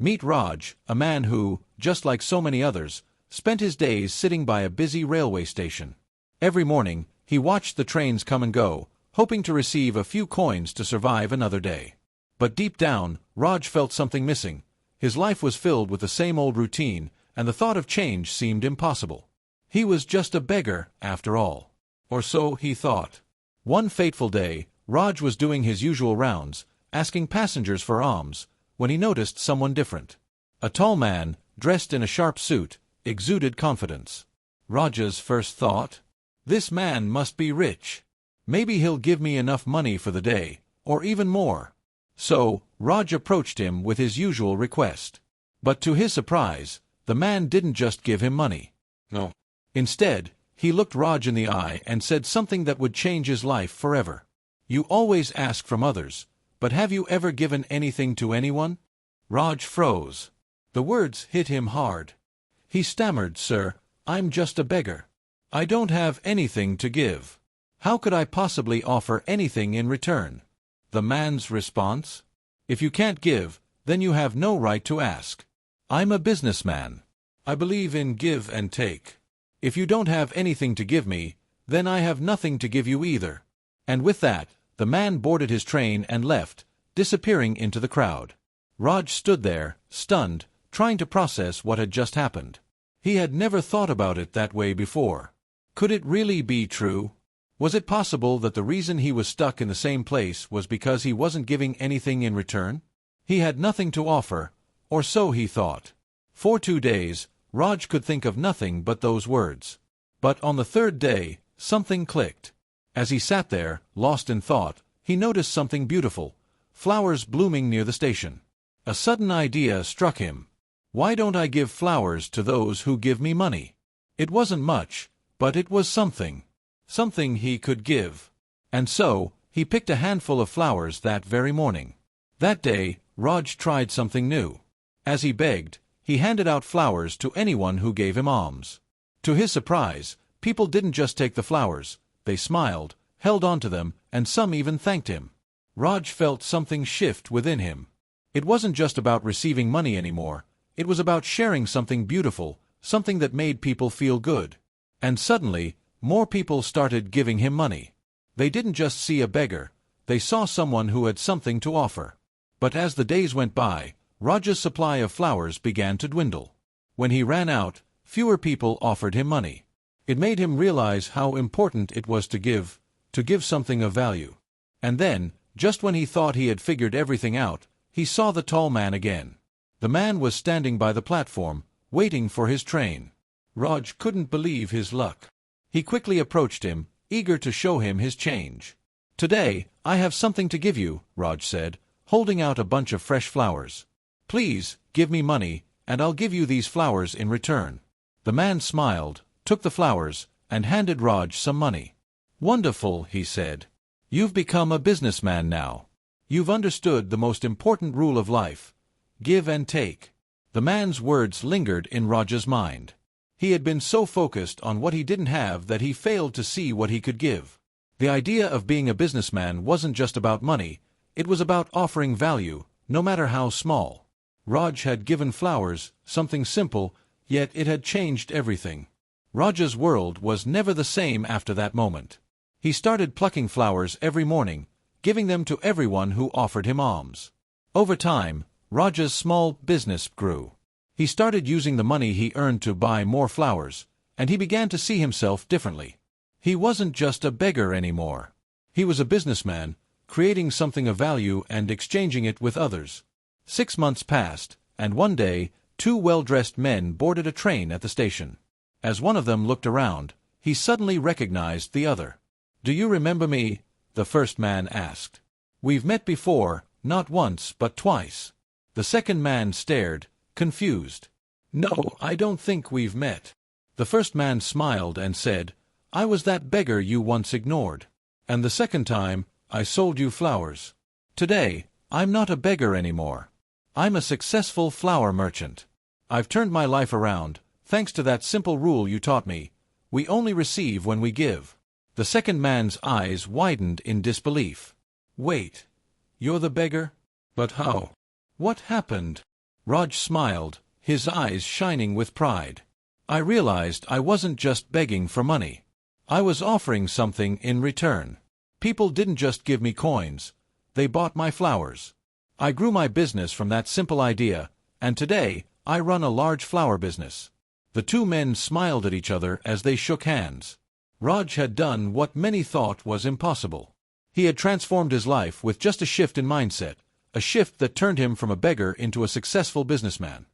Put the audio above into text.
Meet Raj, a man who, just like so many others, spent his days sitting by a busy railway station. Every morning, he watched the trains come and go, hoping to receive a few coins to survive another day. But deep down, Raj felt something missing. His life was filled with the same old routine, and the thought of change seemed impossible. He was just a beggar, after all. Or so he thought. One fateful day, Raj was doing his usual rounds, asking passengers for alms, when he noticed someone different. A tall man, dressed in a sharp suit, exuded confidence. Raj's first thought? This man must be rich. Maybe he'll give me enough money for the day, or even more. So, Raj approached him with his usual request. But to his surprise, the man didn't just give him money. No. Instead, he looked Raj in the eye and said something that would change his life forever. You always ask from others, but have you ever given anything to anyone? Raj froze. The words hit him hard. He stammered, Sir, I'm just a beggar. I don't have anything to give. How could I possibly offer anything in return? The man's response? If you can't give, then you have no right to ask. I'm a businessman. I believe in give and take. If you don't have anything to give me, then I have nothing to give you either. And with that, the man boarded his train and left, disappearing into the crowd. Raj stood there, stunned, trying to process what had just happened. He had never thought about it that way before. Could it really be true? Was it possible that the reason he was stuck in the same place was because he wasn't giving anything in return? He had nothing to offer, or so he thought. For 2 days, Raj could think of nothing but those words. But on the third day, something clicked. As he sat there, lost in thought, he noticed something beautiful, flowers blooming near the station. A sudden idea struck him. Why don't I give flowers to those who give me money? It wasn't much, but it was something. Something he could give. And so, he picked a handful of flowers that very morning. That day, Raj tried something new. As he begged, he handed out flowers to anyone who gave him alms. To his surprise, people didn't just take the flowers, they smiled, held on to them, and some even thanked him. Raj felt something shift within him. It wasn't just about receiving money anymore, it was about sharing something beautiful, something that made people feel good. And suddenly, more people started giving him money. They didn't just see a beggar, they saw someone who had something to offer. But as the days went by, Raj's supply of flowers began to dwindle. When he ran out, fewer people offered him money. It made him realize how important it was to give something of value. And then, just when he thought he had figured everything out, he saw the tall man again. The man was standing by the platform, waiting for his train. Raj couldn't believe his luck. He quickly approached him, eager to show him his change. Today, I have something to give you, Raj said, holding out a bunch of fresh flowers. Please, give me money, and I'll give you these flowers in return. The man smiled, took the flowers, and handed Raj some money. Wonderful, he said. You've become a businessman now. You've understood the most important rule of life. Give and take. The man's words lingered in Raj's mind. He had been so focused on what he didn't have that he failed to see what he could give. The idea of being a businessman wasn't just about money, it was about offering value, no matter how small. Raj had given flowers, something simple, yet it had changed everything. Raj's world was never the same after that moment. He started plucking flowers every morning, giving them to everyone who offered him alms. Over time, Raj's small business grew. He started using the money he earned to buy more flowers, and he began to see himself differently. He wasn't just a beggar anymore. He was a businessman, creating something of value and exchanging it with others. 6 months passed, and one day, 2 well-dressed men boarded a train at the station. As one of them looked around, he suddenly recognized the other. "Do you remember me?" the first man asked. "We've met before, not once but twice." The second man stared, confused. "No, I don't think we've met." The first man smiled and said, "I was that beggar you once ignored. And the second time, I sold you flowers. Today, I'm not a beggar anymore. I'm a successful flower merchant. I've turned my life around, thanks to that simple rule you taught me. We only receive when we give." The second man's eyes widened in disbelief. "Wait, you're the beggar? But how? What happened?" Raj smiled, his eyes shining with pride. I realized I wasn't just begging for money. I was offering something in return. People didn't just give me coins, they bought my flowers. I grew my business from that simple idea, and today, I run a large flower business. The two men smiled at each other as they shook hands. Raj had done what many thought was impossible. He had transformed his life with just a shift in mindset, a shift that turned him from a beggar into a successful businessman.